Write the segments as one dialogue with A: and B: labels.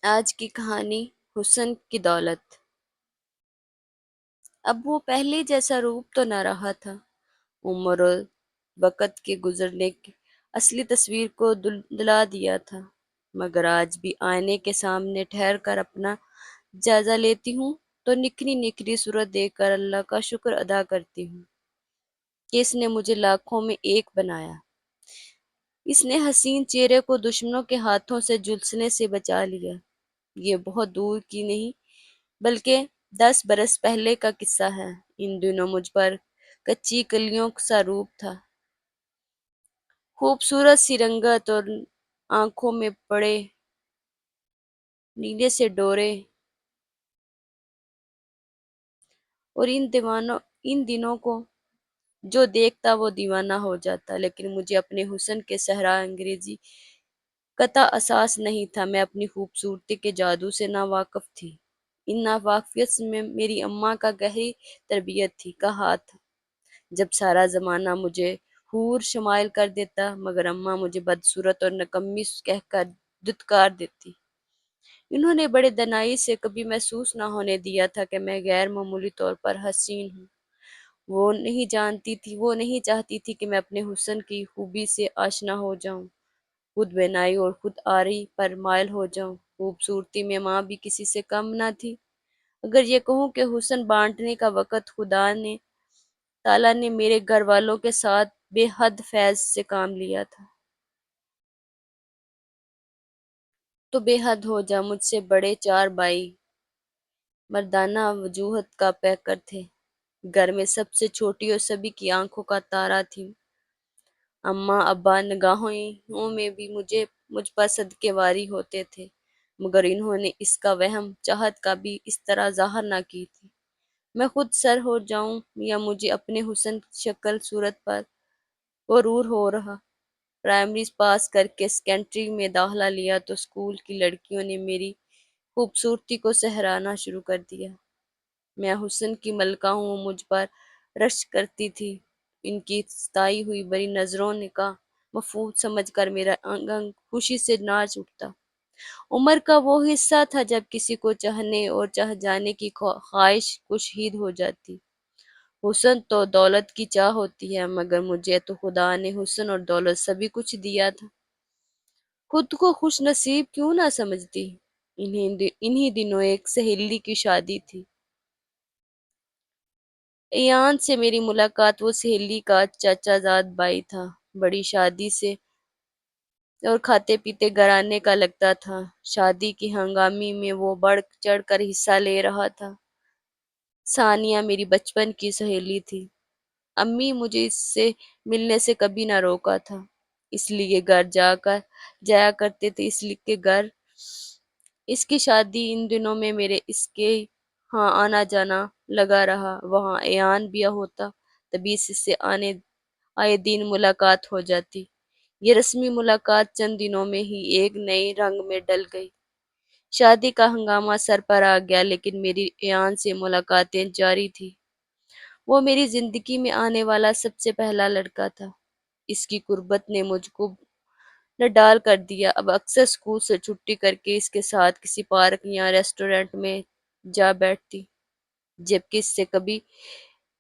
A: آج کی کہانی حسن کی دولت۔ اب وہ پہلے جیسا روپ تو نہ رہا تھا۔ عمر اور وقت کے گزرنے کی اصلی تصویر کو دلا دیا تھا، مگر آج بھی آئینے کے سامنے ٹھہر کر اپنا جائزہ لیتی ہوں تو نکھری نکھری صورت دیکھ کر اللہ کا شکر ادا کرتی ہوں کہ اس نے مجھے لاکھوں میں ایک بنایا۔ اس نے حسین چہرے کو دشمنوں کے ہاتھوں سے جھلسنے سے بچا لیا۔ یہ بہت دور کی نہیں بلکہ 10 برس پہلے کا قصہ ہے۔ ان دنوں مجھ پر کچی کلیوں سا روپ تھا، خوبصورت سی رنگت اور آنکھوں میں بڑے نیلے سے ڈورے، اور ان دنوں کو جو دیکھتا وہ دیوانہ ہو جاتا، لیکن مجھے اپنے حسن کے صحرا انگریزی قطع احساس نہیں تھا۔ میں اپنی خوبصورتی کے جادو سے ناواقف تھی۔ ان ناواقفیت میں میری اماں کا گہری تربیت تھی کا ہاتھ، جب سارا زمانہ مجھے حور شمائل کر دیتا مگر اماں مجھے بدصورت اور نکمی کہہ کر دھتکار دیتی۔ انہوں نے بڑے دنائی سے کبھی محسوس نہ ہونے دیا تھا کہ میں غیر معمولی طور پر حسین ہوں۔ وہ نہیں چاہتی تھی کہ میں اپنے حسن کی خوبی سے آشنا ہو جاؤں، خود بینائی اور خود آری پر مائل ہو جاؤں۔ خوبصورتی میں ماں بھی کسی سے کم نہ تھی۔ اگر یہ کہوں کہ حسن بانٹنے کا وقت خدا نے تعالیٰ نے میرے گھر والوں کے ساتھ بے حد فیض سے کام لیا تھا تو بے حد ہو جا۔ مجھ سے بڑے 4 بھائی مردانہ وجوہت کا پیکر تھے، گھر میں سب سے چھوٹی اور سبھی کی آنکھوں کا تارا تھی۔ اماں ابا نگاہوں میں بھی مجھ پر صدقے واری ہوتے تھے، مگر انہوں نے اس کا وہم چاہت کا بھی اس طرح ظاہر نہ کی تھی۔ میں خود سر ہو جاؤں یا مجھے اپنے حسن شکل صورت پر غرور ہو رہا۔ پرائمری پاس کر کے سیکنڈری میں داخلہ لیا تو اسکول کی لڑکیوں نے میری خوبصورتی کو سہرانا شروع کر دیا۔ میں حسن کی ملکہ ہوں، وہ مجھ پر رشک کرتی تھی۔ ان کی ستائی ہوئی بری نظروں کا مفہوم سمجھ کر میرا انگ انگ خوشی سے ناچ اٹھتا۔ عمر کا وہ حصہ تھا جب کسی کو چاہنے اور چاہ جانے کی خواہش کشید ہو جاتی۔ حسن تو دولت کی چاہ ہوتی ہے، مگر مجھے تو خدا نے حسن اور دولت سبھی کچھ دیا تھا۔ خود کو خوش نصیب کیوں نہ سمجھتی؟ انہی دنوں ایک سہیلی کی شادی تھی۔ ایان سے میری ملاقات، وہ سہیلی کا چچا زاد بھائی تھا، بڑی شادی سے اور کھاتے پیتے گھرانے کا لگتا تھا۔ شادی کی ہنگامی میں وہ بڑھ چڑھ کر حصہ لے رہا تھا۔ ثانیہ میری بچپن کی سہیلی تھی۔ امی مجھے اس سے ملنے سے کبھی نہ روکا تھا، اس لیے گھر جایا کرتے تھے۔ اس لیے کہ گھر اس کی شادی ان دنوں میں میرے اس کے ہاں آنا جانا لگا رہا۔ وہاں ایان بھی ہوتا، تبھی اس سے آئے دن ملاقات ہو جاتی۔ یہ رسمی ملاقات چند دنوں میں ہی ایک نئے رنگ میں ڈل گئی۔ شادی کا ہنگامہ سر پر آ گیا، لیکن میری ایان سے ملاقاتیں جاری تھی۔ وہ میری زندگی میں آنے والا سب سے پہلا لڑکا تھا۔ اس کی قربت نے مجھ کو نہ ڈال کر دیا۔ اب اکثر اسکول سے چھٹی کر کے اس کے ساتھ کسی پارک یا ریسٹورینٹ میں جا بیٹھتی، جبکہ اس سے کبھی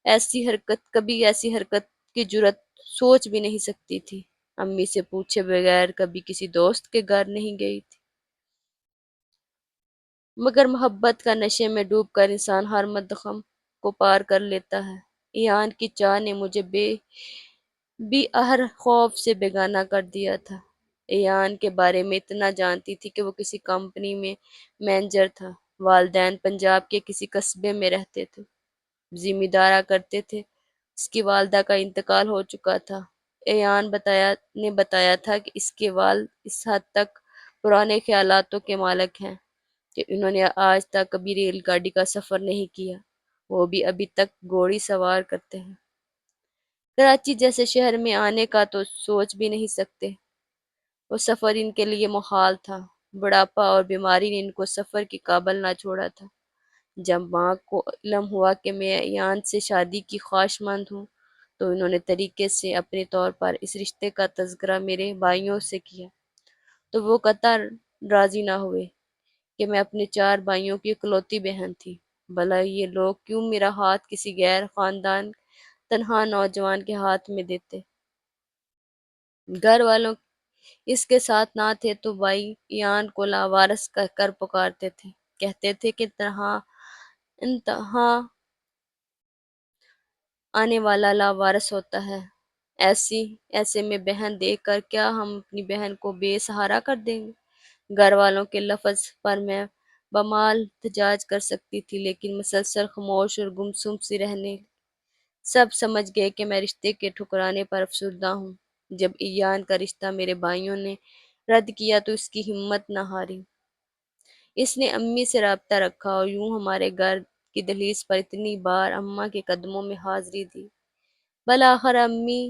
A: ایسی حرکت کی جرات سوچ بھی نہیں سکتی تھی۔ امی سے پوچھے بغیر کبھی کسی دوست کے گھر نہیں گئی تھی، مگر محبت کا نشے میں ڈوب کر انسان ہر مدخم کو پار کر لیتا ہے۔ ایان کی چاہ نے مجھے بھی ہر خوف سے بیگانہ کر دیا تھا۔ ایان کے بارے میں اتنا جانتی تھی کہ وہ کسی کمپنی میں مینیجر تھا۔ والدین پنجاب کے کسی قصبے میں رہتے تھے، ذمہ دارا کرتے تھے۔ اس کی والدہ کا انتقال ہو چکا تھا۔ ایان نے بتایا تھا کہ اس کے والد اس حد تک پرانے خیالاتوں کے مالک ہیں کہ انہوں نے آج تک کبھی ریل گاڑی کا سفر نہیں کیا۔ وہ بھی ابھی تک گھوڑی سوار کرتے ہیں۔ کراچی جیسے شہر میں آنے کا تو سوچ بھی نہیں سکتے۔ وہ سفر ان کے لیے محال تھا۔ بڑھاپا اور بیماری نے ان کو سفر کی قابل نہ چھوڑا تھا۔ جب ماں کو علم ہوا کہ میں ایان سے شادی کی خواہشمند ہوں تو انہوں نے طریقے سے اپنے طور پر اس رشتے کا تذکرہ میرے بھائیوں سے کیا، تو وہ قطع راضی نہ ہوئے۔ کہ میں اپنے 4 بھائیوں کی اکلوتی بہن تھی۔ بھلا یہ لوگ کیوں میرا ہاتھ کسی غیر خاندان تنہا نوجوان کے ہاتھ میں دیتے؟ گھر والوں اس کے ساتھ نہ تھے تو بھائی ایان کو لاوارث کہہ کر پکارتے تھے۔ کہتے تھے کہ انتہا آنے والا لاوارث ہوتا ہے۔ ایسے میں بہن دیکھ کر کیا ہم اپنی بہن کو بے سہارا کر دیں گے؟ گھر والوں کے لفظ پر میں بمال احتجاج کر سکتی تھی، لیکن مسلسل خاموش اور گمسم سی رہنے سب سمجھ گئے کہ میں رشتے کے ٹھکرانے پر افسردہ ہوں۔ جب ایان کا رشتہ میرے بھائیوں نے رد کیا تو اس کی ہمت نہ ہاری۔ اس نے امی سے رابطہ رکھا اور یوں ہمارے گھر کی دہلیز پر اتنی بار اماں کے قدموں میں حاضری دی۔ بالآخر امی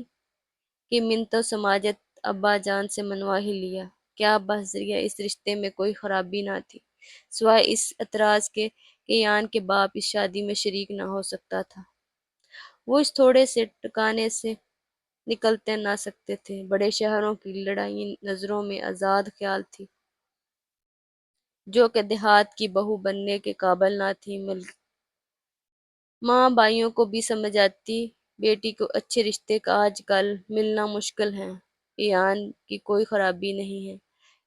A: کی منتوں سماجت ابا جان سے منوا ہی لیا۔ کیا بذریعہ اس رشتے میں کوئی خرابی نہ تھی، سوائے اس اعتراض کے کہ ایان کے باپ اس شادی میں شریک نہ ہو سکتا تھا۔ وہ اس تھوڑے سے ٹکانے سے نکلتے نہ سکتے تھے۔ بڑے شہروں کی لڑائی نظروں میں آزاد خیال تھی، جو کہ دیہات کی بہو بننے کے قابل نہ تھی۔ ماں بھائیوں کو بھی سمجھ آتی بیٹی کو اچھے رشتے کا آج کل ملنا مشکل ہے۔ ایان کی کوئی خرابی نہیں ہے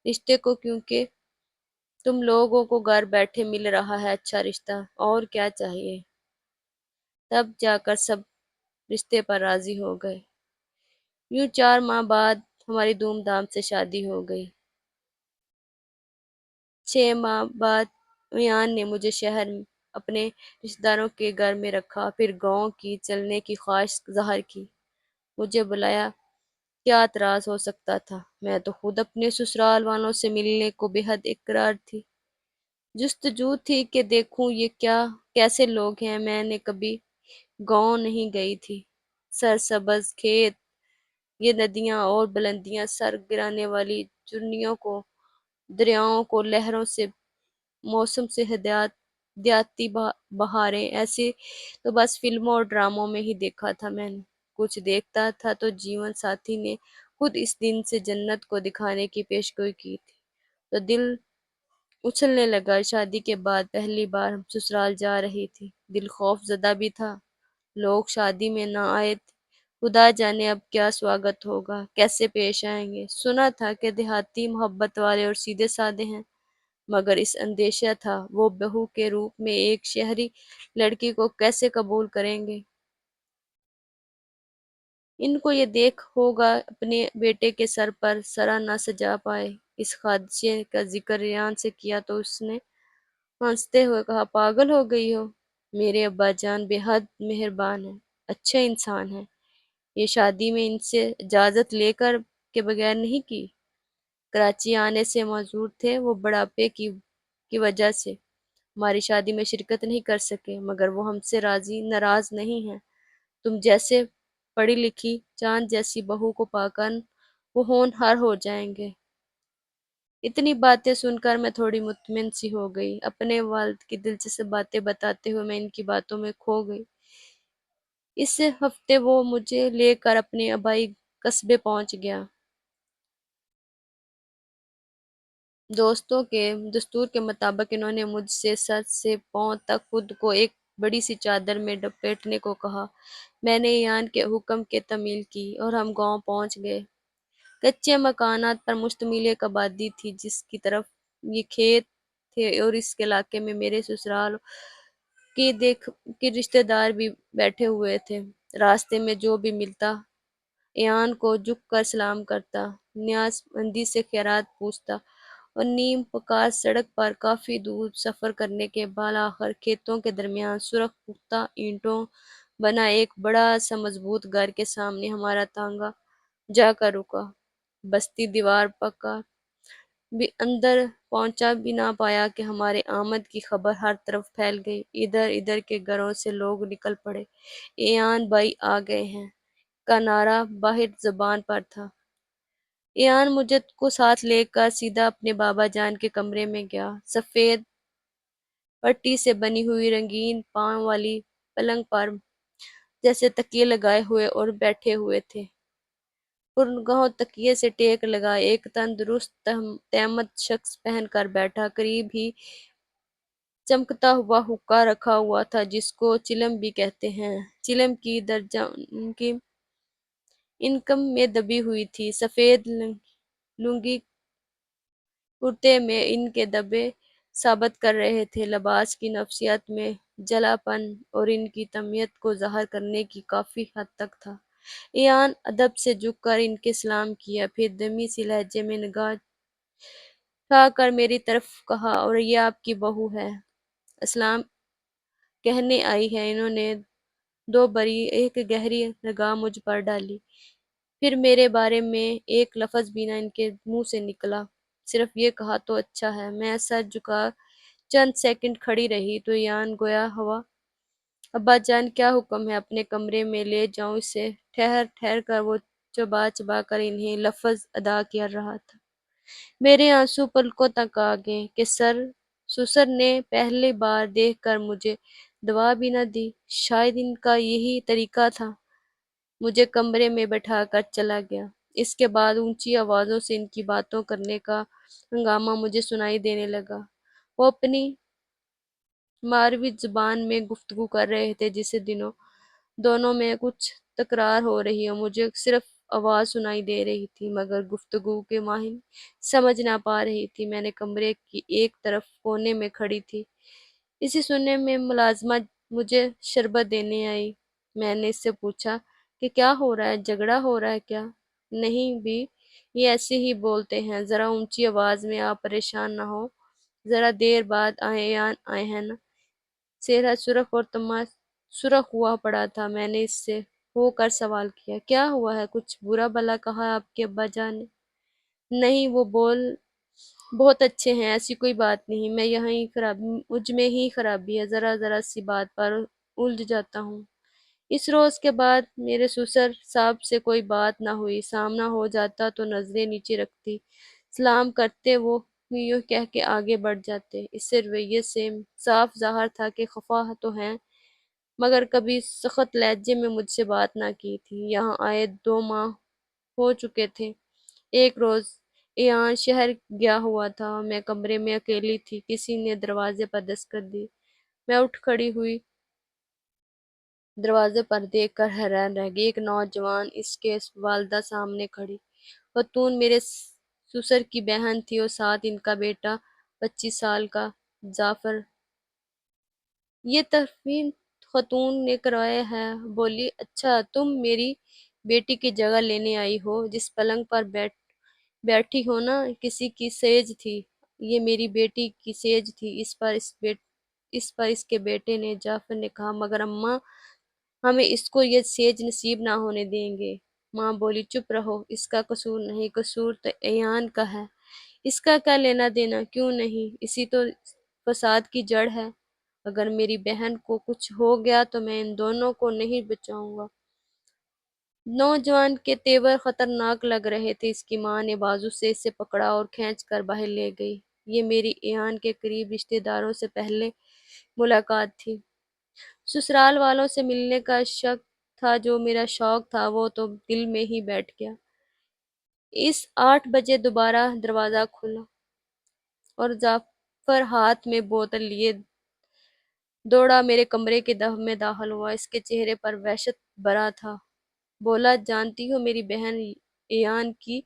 A: رشتے کو، کیونکہ تم لوگوں کو گھر بیٹھے مل رہا ہے اچھا رشتہ، اور کیا چاہیے؟ تب جا کر سب رشتے پر راضی ہو گئے۔ یوں 4 ماہ بعد ہماری دھوم دھام سے شادی ہو گئی۔ 6 ماہ بعد ایان نے مجھے شہر اپنے رشتہ داروں کے گھر میں رکھا، پھر گاؤں کی چلنے کی خواہش ظاہر کی۔ مجھے بلایا، کیا اعتراض ہو سکتا تھا؟ میں تو خود اپنے سسرال والوں سے ملنے کو بے حد اقرار تھی۔ جستجو تھی کہ دیکھوں یہ کیسے لوگ ہیں۔ میں نے کبھی گاؤں نہیں گئی تھی۔ سرسبز کھیت، یہ ندیاں اور بلندیاں، سر گرانے والی چنیوں کو، دریاؤں کو لہروں سے، موسم سے دیاتی بہاریں، ایسے تو بس فلموں اور ڈراموں میں ہی دیکھا تھا میں نے۔ کچھ دیکھتا تھا تو جیون ساتھی نے خود اس دن سے جنت کو دکھانے کی پیشگوئی کی تھی تو دل اچھلنے لگا۔ شادی کے بعد پہلی بار ہم سسرال جا رہی تھی۔ دل خوف زدہ بھی تھا، لوگ شادی میں نہ آئے تھے، خدا جانے اب کیا سواگت ہوگا، کیسے پیش آئیں گے۔ سنا تھا کہ دیہاتی محبت والے اور سیدھے سادے ہیں، مگر اس اندیشہ تھا وہ بہو کے روپ میں ایک شہری لڑکی کو کیسے قبول کریں گے۔ ان کو یہ دیکھ ہوگا اپنے بیٹے کے سر پر سرا نہ سجا پائے۔ اس خدشے کا ذکر ریان سے کیا تو اس نے ہنستے ہوئے کہا، پاگل ہو گئی ہو؟ میرے ابا جان بے حد مہربان ہیں، اچھے انسان ہیں۔ یہ شادی میں ان سے اجازت لے کر کے بغیر نہیں کی۔ کراچی آنے سے معذور تھے، وہ بڑھاپے کی وجہ سے ہماری شادی میں شرکت نہیں کر سکے، مگر وہ ہم سے ناراض نہیں ہیں۔ تم جیسے پڑھی لکھی چاند جیسی بہو کو پا کر وہ ہونہار ہو جائیں گے۔ اتنی باتیں سن کر میں تھوڑی مطمئن سی ہو گئی۔ اپنے والد کی دلچسپ باتیں بتاتے ہوئے میں ان کی باتوں میں کھو گئی۔ اس ہفتے وہ مجھے لے کر اپنے آبائی قصبے پہنچ گیا۔ دوستوں کے دستور کے مطابق انہوں نے مجھ سے سر سے پاؤں تک خود کو ایک بڑی سی چادر میں لپیٹنے کو کہا۔ میں نے ایان کے حکم کی تعمیل کی اور ہم گاؤں پہنچ گئے۔ کچے مکانات پر مشتمل ایک آبادی تھی جس کی طرف یہ کھیت تھے، اور اس علاقے میں میرے سسرال کے رشتہ دار بھی بیٹھے ہوئے تھے۔ راستے میں جو بھی ملتا ایان کو جھک کر سلام کرتا، نیاز مندی سے خیرات پوچھتا، اور نیم پکار سڑک پر کافی دور سفر کرنے کے بالآخر کھیتوں کے درمیان سرخ پختہ اینٹوں بنا ایک بڑا سا مضبوط گھر کے سامنے ہمارا تانگا جا کر رکا۔ بستی دیوار پکا بھی اندر پہنچا بھی نہ پایا کہ ہمارے آمد کی خبر ہر طرف پھیل گئی۔ ادھر ادھر کے گھروں سے لوگ نکل پڑے۔ ایان بھائی آ گئے ہیں کا نعرہ باہر زبان پر تھا۔ ایان مجھے کو ساتھ لے کر سیدھا اپنے بابا جان کے کمرے میں گیا۔ سفید پٹی سے بنی ہوئی رنگین پاؤں والی پلنگ پر جیسے تکیے لگائے ہوئے اور بیٹھے ہوئے تھے۔ پرنگاہوں تکیے سے ٹیک لگائے ایک تندرست تہمت شخص پہن کر بیٹھا، قریب ہی چمکتا ہوا حقہ رکھا ہوا تھا جس کو چلم بھی کہتے ہیں۔ چلم کی درجہ ان کی انکم میں دبی ہوئی تھی، سفید لنگی کرتے میں ان کے دبے ثابت کر رہے تھے، لباس کی نفسیات میں جلا پن اور ان کی طمیعت کو ظاہر کرنے کی کافی حد تک تھا۔ ایان ادب سے جھک کر ان کے سلام کیا، پھر دمی سی لہجے میں نگاہ اٹھا کر میری طرف کہا، اور یہ آپ کی بہو ہے، اسلام کہنے آئی ہے۔ انہوں نے دو بری ایک گہری نگاہ مجھ پر ڈالی، پھر میرے بارے میں ایک لفظ بھی نہ ان کے منہ سے نکلا، صرف یہ کہا تو اچھا ہے۔ میں سر جھکا چند سیکنڈ کھڑی رہی تو ایان گویا ہوا، ابا جان کیا حکم ہے، اپنے کمرے میں لے جاؤں اسے؟ ٹھہر ٹھہر کر وہ چبا چبا کر انہیں لفظ ادا کر رہا تھا۔ میرے آنسو پلکوں تک آ گئے کہ سسر نے پہلی بار دیکھ کر مجھے دوا بھی نہ دی، شاید ان کا یہی طریقہ تھا۔ مجھے کمرے میں بٹھا کر چلا گیا۔ اس کے بعد اونچی آوازوں سے ان کی باتوں کرنے کا ہنگامہ مجھے سنائی دینے لگا۔ وہ اپنی ماروی زبان میں گفتگو کر رہے تھے، جسے دونوں میں کچھ تکرار ہو رہی اور مجھے صرف آواز سنائی دے رہی تھی، مگر گفتگو کے معنی سمجھ نہ پا رہی تھی۔ میں نے کمرے کی ایک طرف کونے میں کھڑی تھی، اسی سننے میں ملازمہ مجھے شربت دینے آئی۔ میں نے اس سے پوچھا کہ کیا ہو رہا ہے، جھگڑا ہو رہا ہے کیا؟ نہیں بھی، یہ ایسے ہی بولتے ہیں، ذرا اونچی آواز میں، آپ پریشان نہ ہو۔ ذرا دیر بعد آئے ہیں نا؟ چہرہ سرخ اور تما سرخ ہوا پڑا تھا۔ میں نے اس سے ہو کر سوال کیا، کیا ہوا ہے، کچھ برا بلا کہا آپ کے ابا جان نے؟ نہیں، وہ بہت اچھے ہیں، ایسی کوئی بات نہیں، مجھ میں ہی خرابی ہے، ذرا ذرا سی بات پر الجھ جاتا ہوں۔ اس روز کے بعد میرے سسر صاحب سے کوئی بات نہ ہوئی، سامنا ہو جاتا تو نظریں نیچے رکھتی، سلام کرتے وہ یوں کہہ کے آگے بڑھ جاتے۔ اس رویے سے صاف ظاہر تھا کہ خفا تو ہیں، مگر کبھی سخت لہجے میں مجھ سے بات نہ کی تھی۔ یہاں آئے 2 ماہ ہو چکے تھے۔ ایک روز ایان شہر گیا ہوا تھا، میں کمرے میں اکیلی تھی، کسی نے دروازے پر دستک دی۔ میں اٹھ کھڑی ہوئی، دروازے پر دیکھ کر حیران رہ گئی۔ ایک نوجوان اس کے والدہ سامنے کھڑی خاتون میرے سسر کی بہن تھی اور ساتھ ان کا بیٹا 25 سال کا ظفر۔ یہ تفہیم خاتون نے کروایا ہے۔ بولی، اچھا تم میری بیٹی کی جگہ لینے آئی ہو، جس پلنگ پر بیٹھی ہو نا، کسی کی سیج تھی، یہ میری بیٹی کی سیج تھی۔ اس پر اس کے بیٹے نے، جعفر نے کہا، مگر اماں ہمیں اس کو یہ سیج نصیب نہ ہونے دیں گے۔ ماں بولی، چپ رہو، اس کا قصور نہیں، قصور تو ایان کا ہے، اس کا کیا لینا دینا؟ کیوں نہیں، اسی تو فساد کی جڑ ہے، اگر میری بہن کو کچھ ہو گیا تو میں ان دونوں کو نہیں بچاؤں گا۔ نوجوان کے تیور خطرناک لگ رہے تھے۔ اس کی ماں نے بازو سے اسے پکڑا اور کھینچ کر باہر لے گئی۔ یہ میری ایان کے قریب رشتہ داروں سے پہلے ملاقات تھی۔ سسرال والوں سے ملنے کا شک تھا، جو میرا شوق تھا وہ تو دل میں ہی بیٹھ گیا۔ 8 بجے دوبارہ دروازہ کھلا اور ظفر ہاتھ میں بوتل لیے دوڑا میرے کمرے کے میں داخل ہوا۔ اس کے چہرے پر وحشت بھرا تھا۔ بولا، جانتی ہو میری بہن ایان کی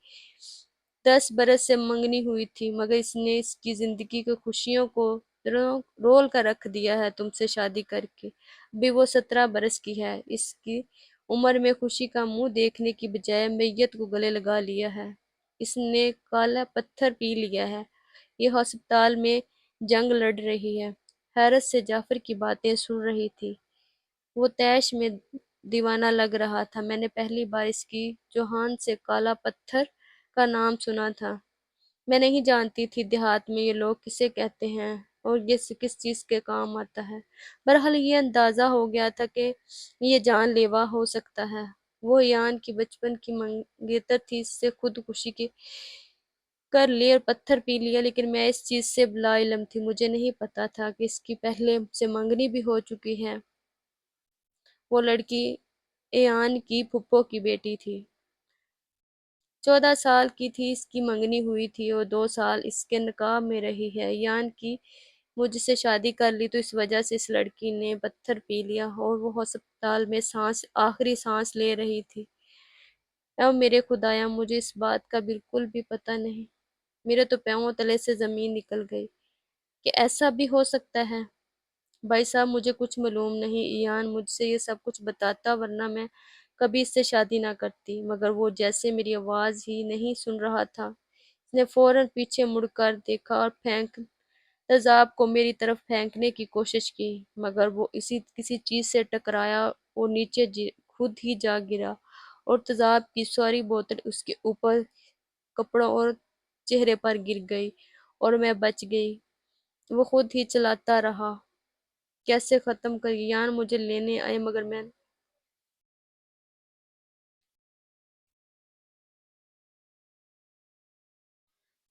A: 10 برس سے منگنی ہوئی تھی، مگر اس نے اس کی زندگی کی خوشیوں کو رول کر رکھ دیا ہے تم سے شادی کر کے۔ ابھی وہ 17 برس کی ہے، اس کی عمر میں خوشی کا منہ دیکھنے کی بجائے میت کو گلے لگا لیا ہے، اس نے کالا پتھر پی لیا ہے، یہ ہسپتال میں جنگ لڑ رہی ہے۔ حیرت سے جعفر کی باتیں سن رہی تھی، وہ طیش میں دیوانہ لگ رہا تھا۔ میں نے پہلی بار اس کی زبان سے کالا پتھر کا نام سنا تھا۔ میں نہیں جانتی تھی دیہات میں یہ لوگ کسے کہتے ہیں اور یہ کس چیز کے کام آتا ہے۔ بہرحال یہ اندازہ ہو گیا تھا کہ یہ جان لیوا ہو سکتا ہے۔ وہ ایان کی بچپن کی منگیتر تھی، اس سے خودکشی کی کر لی اور پتھر پی لیا، لیکن میں اس چیز سے لا علم تھی، مجھے نہیں پتا تھا کہ اس کی پہلے سے منگنی بھی ہو چکی ہے۔ وہ لڑکی ایان کی پھپھو کی بیٹی تھی۔ 14 سال کی تھی اس کی منگنی ہوئی تھی اور 2 سال اس کے نکاح میں رہی ہے، یان کی مجھ سے شادی کر لی تو اس وجہ سے اس لڑکی نے پتھر پی لیا اور وہ ہسپتال میں آخری سانس لے رہی تھی۔ اے میرے خدایا، مجھے اس بات کا بالکل بھی پتہ نہیں، میرے تو پاؤں تلے سے زمین نکل گئی کہ ایسا بھی ہو سکتا ہے۔ بھائی صاحب مجھے کچھ معلوم نہیں، ایان مجھ سے یہ سب کچھ بتاتا ورنہ میں کبھی اس سے شادی نہ کرتی، مگر وہ جیسے میری آواز ہی نہیں سن رہا تھا۔ اس نے فوراً پیچھے مڑ کر دیکھا اور تیزاب کو میری طرف پھینکنے کی کوشش کی، مگر وہ کسی چیز سے ٹکرایا اور نیچے خود ہی جا گرا اور تیزاب کی ساری بوتل اس کے اوپر، کپڑوں اور چہرے پر گر گئی اور میں بچ گئی۔ وہ خود ہی چلاتا رہا۔ کیسے ختم کر یان مجھے لینے آئے مگر میں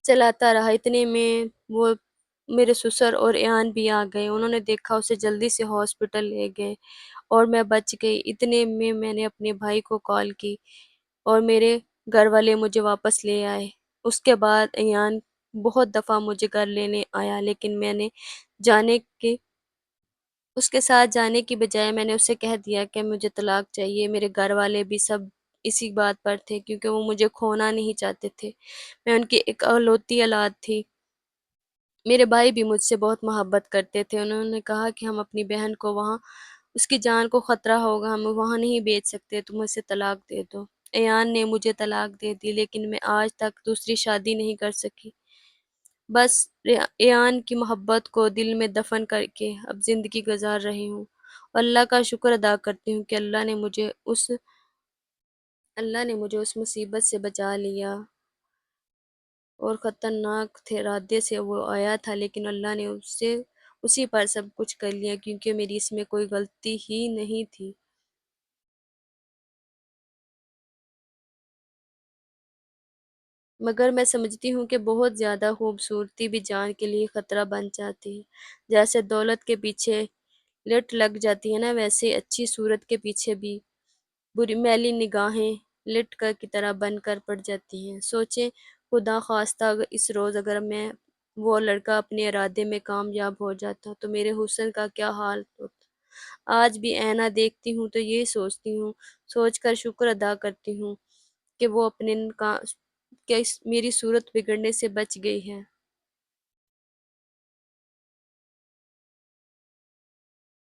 A: چلاتا رہا۔ اتنے میں وہ میرے سسر اور ایان بھی آ گئے، انہوں نے دیکھا اسے جلدی سے ہاسپٹل لے گئے اور میں بچ گئی۔ اتنے میں نے اپنے بھائی کو کال کی اور میرے گھر والے مجھے واپس لے آئے۔ اس کے بعد ایان بہت دفعہ مجھے گھر لینے آیا، لیکن میں نے جانے کے اس کے ساتھ جانے کی بجائے میں نے اسے کہہ دیا کہ مجھے طلاق چاہیے۔ میرے گھر والے بھی سب اسی بات پر تھے کیونکہ وہ مجھے کھونا نہیں چاہتے تھے، میں ان کی ایک اکلوتی اولاد تھی۔ میرے بھائی بھی مجھ سے بہت محبت کرتے تھے، انہوں نے کہا کہ ہم اپنی بہن کو وہاں اس کی جان کو خطرہ ہوگا، ہم وہاں نہیں بیچ سکتے، تم اسے طلاق دے دو۔ ایان نے مجھے طلاق دے دی لیکن میں آج تک دوسری شادی نہیں کر سکی، بس ایان کی محبت کو دل میں دفن کر کے اب زندگی گزار رہی ہوں اور اللہ کا شکر ادا کرتی ہوں کہ اللہ نے مجھے اس مصیبت سے بچا لیا اور خطرناک تھے ارادے سے وہ آیا تھا، لیکن اللہ نے اسی پر سب کچھ کر لیا کیونکہ میری اس میں کوئی غلطی ہی نہیں تھی۔ مگر میں سمجھتی ہوں کہ بہت زیادہ خوبصورتی بھی جان کے لیے خطرہ بن جاتی ہے، جیسے دولت کے پیچھے لٹ لگ جاتی ہے نا، ویسے اچھی صورت کے پیچھے بھی بری میلی نگاہیں لٹ کر کی طرح بن کر پڑ جاتی ہیں۔ سوچیں خدا خواستہ اس روز اگر میں وہ لڑکا اپنے ارادے میں کامیاب ہو جاتا تو میرے حسن کا کیا حال ہوتا۔ آج بھی آئینہ دیکھتی ہوں تو یہ سوچتی ہوں، سوچ کر شکر ادا کرتی ہوں کہ وہ اپنے میری صورت بگڑنے سے بچ گئی ہے۔